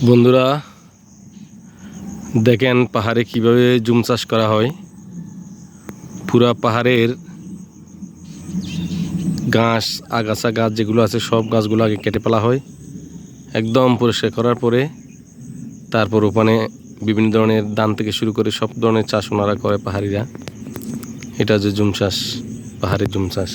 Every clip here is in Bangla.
বন্ধুরা দেখেন পাহাড়ে কিভাবে জুম চাষ করা হয়। পুরা পাহাড়ের ঘাস আগাছা গাছ যেগুলো আছে সব গাছগুলো আগে কেটে ফেলা হয়, একদম পরিষ্কার করার পরে তারপর ওখানে বিভিন্ন ধরনের ধান থেকে শুরু করে সব ধরনের চাষ ওনারা করে পাহাড়িরা। এটা যে জুম চাষ, পাহাড়ের জুম চাষ।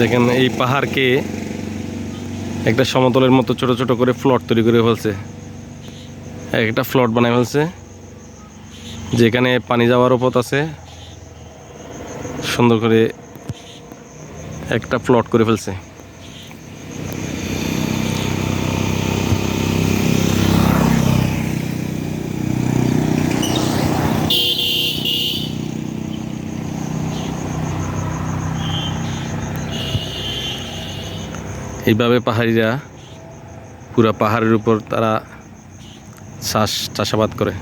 দেখেন এই পাহাড়কে একটা সমতলের মতো ছোট ছোট করে ফ্লট তৈরি করে ফেলছে, একটা ফ্লট বানায় ফেলছে যেখানে পানি যাওয়ারও পথ আছে। সুন্দর করে একটা ফ্লট করে ফেলছে। এইভাবে পাহাড়িরা পুরা পাহাড়ের উপর তারা চাষাবাদ করে।